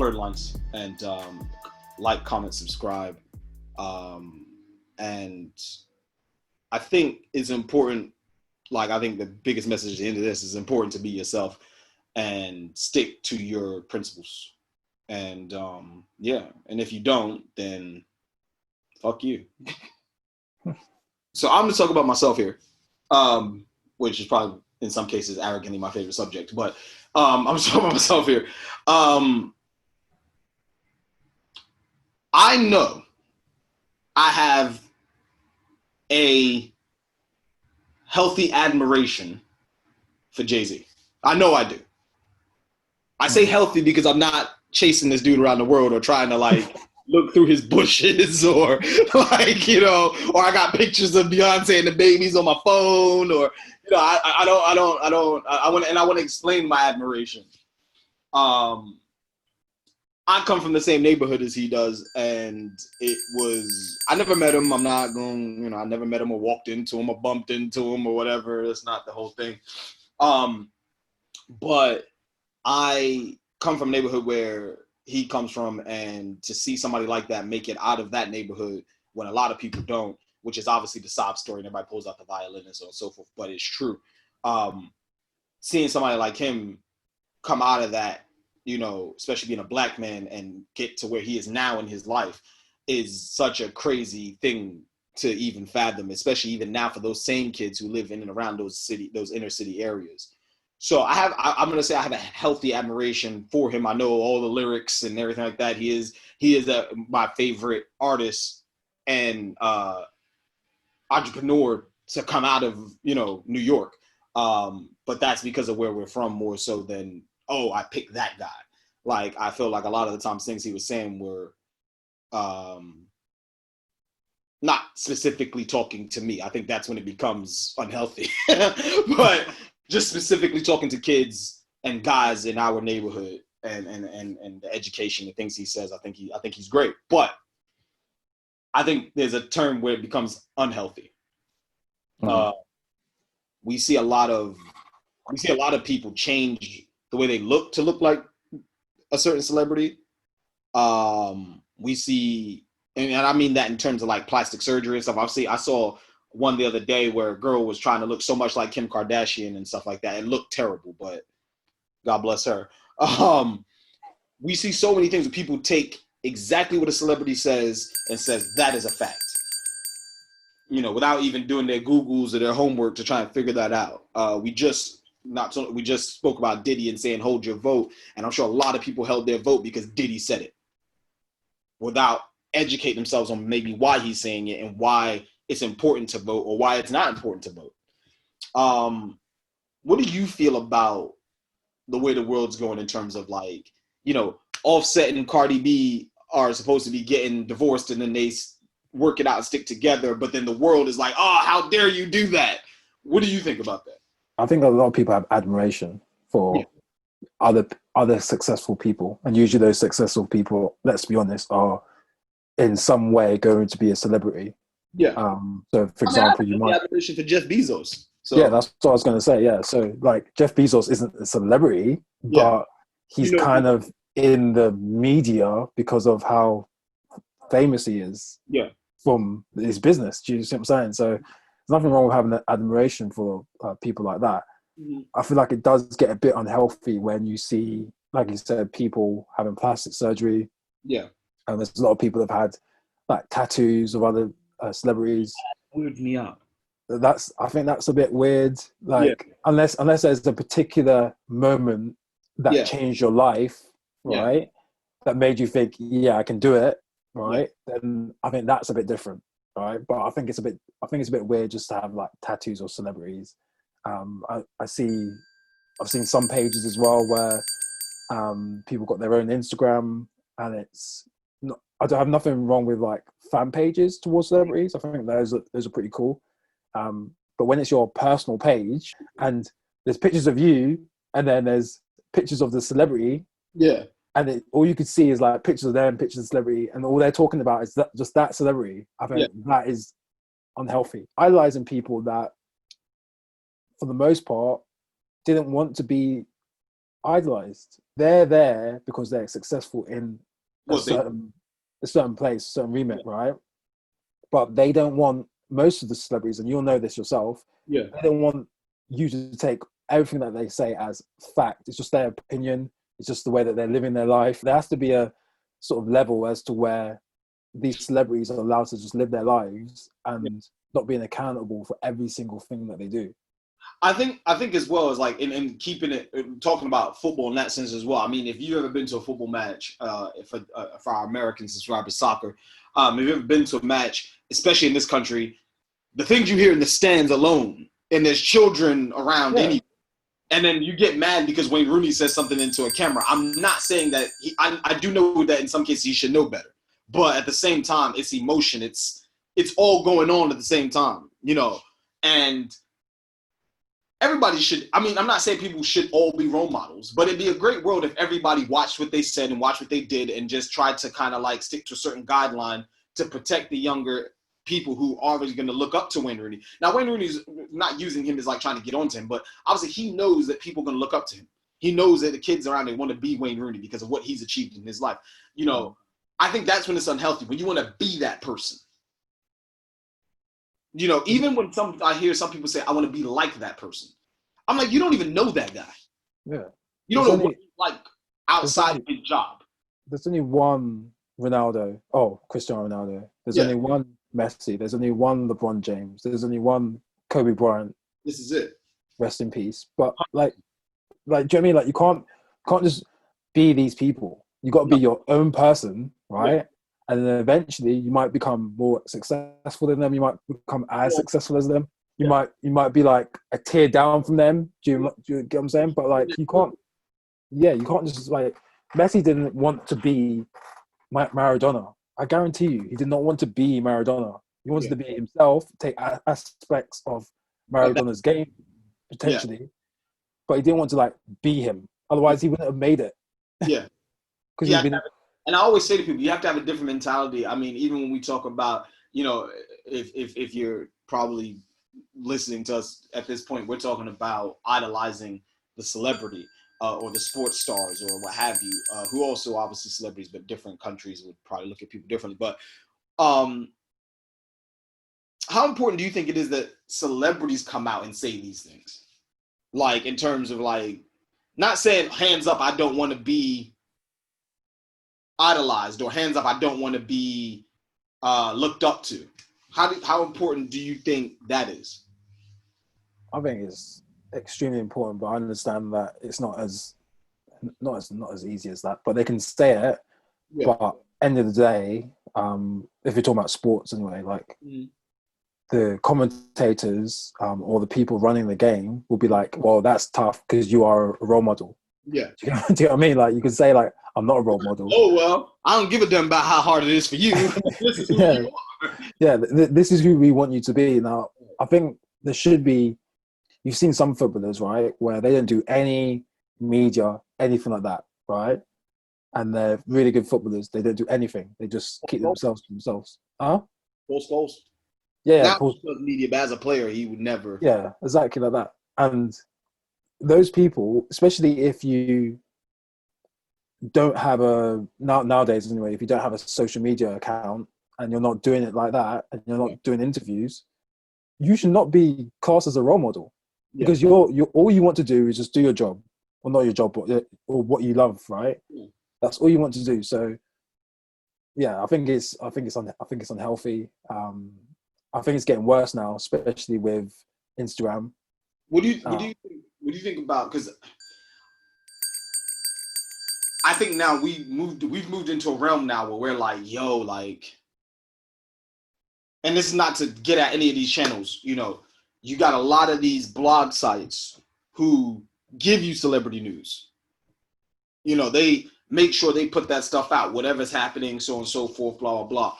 Word Lines, and like, comment, subscribe. And I think it's important. Like, I think the biggest message at the end of this is important to be yourself and stick to your principles. And yeah, and if you don't, then fuck you. So I'm gonna talk about myself here, which is probably in some cases arrogantly my favorite subject, but I'm gonna talk about myself here. I know I have a healthy admiration for Jay-Z. I know I do. I say healthy because I'm not chasing this dude around the world or trying to like look through his bushes or like, you know, or I got pictures of Beyonce and the babies on my phone, or, you know, I want to explain my admiration. I come from the same neighborhood as he does, and I never met him. I'm not going, you know, I never met him or walked into him or bumped into him or whatever. That's not the whole thing. But I come from a neighborhood where he comes from, and to see somebody like that make it out of that neighborhood when a lot of people don't, which is obviously the sob story, and everybody pulls out the violin and so on and so forth, but it's true. Seeing somebody like him come out of that, you know, especially being a black man, and get to where he is now in his life is such a crazy thing to even fathom, especially even now for those same kids who live in and around those inner city areas. So I'm going to say I have a healthy admiration for him. I know all the lyrics and everything like that. He is my favorite artist and entrepreneur to come out of, you know, New York. But that's because of where we're from more so than, oh, I picked that guy. Like, I feel like a lot of the times things he was saying were not specifically talking to me. I think that's when it becomes unhealthy. But just specifically talking to kids and guys in our neighborhood and the education and things he says, I think he's great. But I think there's a term where it becomes unhealthy. We see a lot of people change the way they look like a certain celebrity. We see, and I mean that in terms of like plastic surgery and stuff. I saw one the other day where a girl was trying to look so much like Kim Kardashian and stuff like that. It looked terrible, but God bless her. We see so many things where people take exactly what a celebrity says and says that is a fact, you know, without even doing their Googles or their homework to try and figure that out. We just spoke about Diddy and saying hold your vote, and I'm sure a lot of people held their vote because Diddy said it, without educating themselves on maybe why he's saying it and why it's important to vote or why it's not important to vote. What do you feel about the way the world's going in terms of, like, you know, Offset and Cardi B are supposed to be getting divorced and then they work it out and stick together, but then the world is like, oh, how dare you do that? What do you think about that? I think a lot of people have admiration for other successful people, and usually those successful people, let's be honest, are in some way going to be a celebrity. Yeah. So, for example, you might admiration for Jeff Bezos. So yeah, that's what I was going to say. Yeah, so like Jeff Bezos isn't a celebrity, but he's kind of in the media because of how famous he is. Yeah. From his business. Do you see what I'm saying? So there's nothing wrong with having that admiration for people like that. Mm-hmm. I feel like it does get a bit unhealthy when you see, like you said, people having plastic surgery. Yeah. And there's a lot of people that have had like tattoos of other celebrities. That weirded me out. I think that's a bit weird. Like, unless there's a particular moment that changed your life, right? That made you think, yeah, I can do it, right? Then I think that's a bit different, right? But I think it's a bit weird just to have like tattoos or celebrities. I've seen some pages as well where people got their own Instagram, and it's not, I don't have nothing wrong with like fan pages towards celebrities. I think those are pretty cool. But when it's your personal page and there's pictures of you and then there's pictures of the celebrity, and all you could see is like pictures of them, pictures of the celebrity, and all they're talking about is just that celebrity. I think that is unhealthy. Idolizing people that, for the most part, didn't want to be idolized. They're there because they're successful in What they a certain place, a certain remit, yeah. right? But they don't want most of the celebrities, and you'll know this yourself. Yeah. They don't want you to take everything that they say as fact. It's just their opinion. It's just the way that they're living their life. There has to be a sort of level as to where these celebrities are allowed to just live their lives and not being accountable for every single thing that they do. I think as well as like in keeping it talking about football in that sense as well. I mean, if you've ever been to a football match, for our American subscribers, soccer, if you've ever been to a match, especially in this country, the things you hear in the stands alone, and there's children around anyway, and then you get mad because Wayne Rooney says something into a camera. I'm not saying that I do know that in some cases he should know better, but at the same time, it's emotion. It's all going on at the same time, and everybody should. I mean, I'm not saying people should all be role models, but it'd be a great world if everybody watched what they said and watched what they did and just tried to kind of like stick to a certain guideline to protect the younger people who are already going to look up to Wayne Rooney. Now, Wayne Rooney's not using him as like trying to get onto him, but obviously he knows that people are going to look up to him. He knows that the kids around him want to be Wayne Rooney because of what he's achieved in his life. I think that's when it's unhealthy, when you want to be that person. Even when I hear some people say, I want to be like that person. I'm like, you don't even know that guy. Yeah. You don't know what he's like outside of his job. There's only one Ronaldo. Oh, Cristiano Ronaldo. There's only one Messi. There's only one LeBron James. There's only one Kobe Bryant. This is it. Rest in peace. But like, do you know what I mean? Like, you can't just be these people. You got to be your own person, right? Yeah. And then eventually you might become more successful than them. You might become as successful as them. You might be like a tier down from them. Do you get what I'm saying? But like, you can't just like, Messi didn't want to be Maradona. I guarantee you, he did not want to be Maradona. He wanted to be himself, take aspects of Maradona's game, potentially, but he didn't want to like be him. Otherwise, he wouldn't have made it. Yeah. And I always say to people, you have to have a different mentality. I mean, even when we talk about, if you're probably listening to us at this point, we're talking about idolizing the celebrity or the sports stars or what have you, who also obviously celebrities, but different countries would probably look at people differently. But how important do you think it is that celebrities come out and say these things? Like, in terms of like, not saying hands up, I don't want to be idolized, or hands up, I don't want to be looked up to. How important do you think that is? I think it's extremely important, but I understand that it's not as easy as that. But they can say it. Yeah. But end of the day, if you're talking about sports anyway, like the commentators or the people running the game will be like, "Well, that's tough because you are a role model." Yeah. Do you know what I mean? Like, you could say like, "I'm not a role model." Oh well, I don't give a damn about how hard it is for you. This is who you are. Yeah, this is who we want you to be. Now, I think there should be. You've seen some footballers, right, where they don't do any media, anything like that, right? And they're really good footballers. They don't do anything. They just keep themselves to themselves. Huh? Paul Scholes. Yeah. Not because media, but as a player, he would never. Yeah, exactly like that. And those people, especially if you don't have nowadays anyway, if you don't have a social media account and you're not doing it like that and you're not doing interviews, you should not be classed as a role model. Because you're all you want to do is just do your job, or not your job, but or what you love, right? That's all you want to do. So, yeah, I think it's unhealthy. I think it's getting worse now, especially with Instagram. What do you think about? Because I think now we've moved into a realm now where we're like, yo, like, and this is not to get at any of these channels, you got a lot of these blog sites who give you celebrity news. They make sure they put that stuff out, whatever's happening, so on and so forth, blah, blah, blah.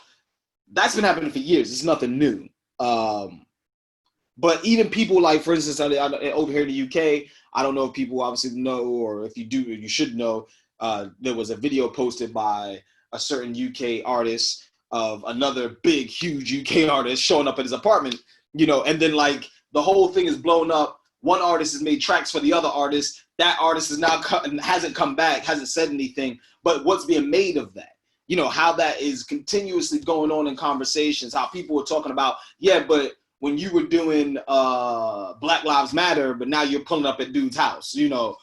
That's been happening for years. It's nothing new. But even people like, for instance, over here in the UK, I don't know if people obviously know, or if you do, you should know, there was a video posted by a certain UK artist of another big, huge UK artist showing up at his apartment, and then like the whole thing is blown up one artist has made tracks for the other artist. That artist is now hasn't come back, hasn't said anything, but what's being made of that? You know, how that is continuously going on in conversations, how people are talking about, yeah, but when you were doing Black Lives Matter, but now you're pulling up at dude's house, you know.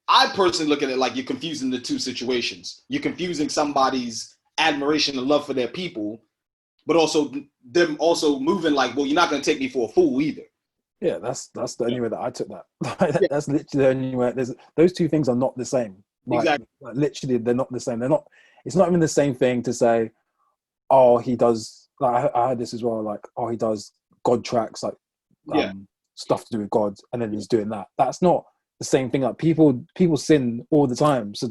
I personally look at it like you're confusing the two situations. You're confusing somebody's admiration and love for their people, but also them also moving like, well, you're not going to take me for a fool either. Yeah, that's the only way that I took that. That's literally the only way. Those two things are not the same. Exactly. Like literally, they're not the same. They're not. It's not even the same thing to say, oh, he does. Like I heard this as well. Like, oh, he does God tracks, like stuff to do with God, and then he's doing that. That's not the same thing. Like people sin all the time. So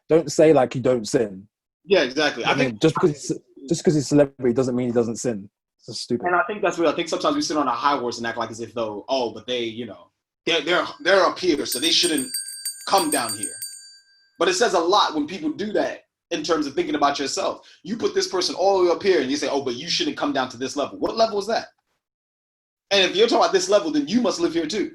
don't say like you don't sin. Yeah, exactly. I think just because he's a celebrity doesn't mean he doesn't sin. It's stupid. And I think that's what I think. Sometimes we sit on a high horse and act like as if though, oh, but they, you know, they're up here, so they shouldn't come down here. But it says a lot when people do that in terms of thinking about yourself. You put this person all the way up here, and you say, oh, but you shouldn't come down to this level. What level is that? And if you're talking about this level, then you must live here too.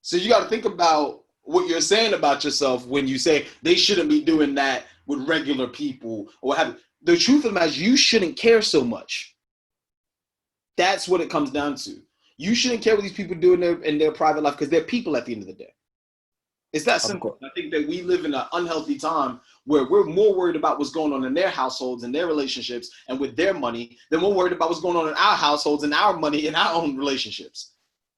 So you got to think about what you're saying about yourself when you say they shouldn't be doing that with regular people or what have you. The truth of the matter is you shouldn't care so much. That's what it comes down to. You shouldn't care what these people do in their private life because they're people at the end of the day. It's that simple. I think that we live in an unhealthy time where we're more worried about what's going on in their households and their relationships and with their money than we're worried about what's going on in our households and our money and our own relationships.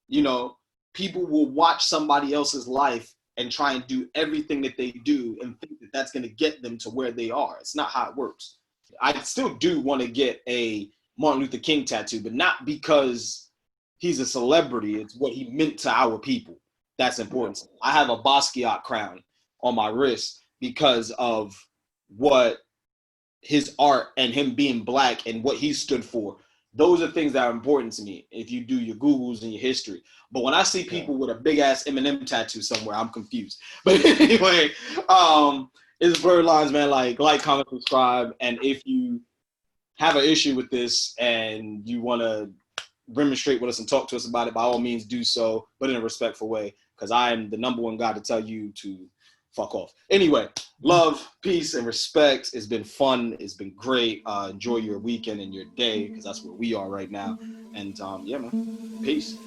You know, people will watch somebody else's life and try and do everything that they do and think that that's going to get them to where they are. It's not how it works. I still do want to get a Martin Luther King tattoo, but not because he's a celebrity. It's what he meant to our people. That's important. I have a Basquiat crown on my wrist because of what his art and him being black and what he stood for. Those are things that are important to me if you do your Googles and your history. But when I see people with a big ass Eminem tattoo somewhere, I'm confused. But anyway, it's blurred lines, man. Like, comment, subscribe. And if you have an issue with this and you want to remonstrate with us and talk to us about it, by all means do so, but in a respectful way, because I am the number one guy to tell you to fuck off. Anyway, love, peace, and respect. It's been fun. It's been great. Enjoy your weekend and your day, because that's where we are right now. And yeah, man, peace.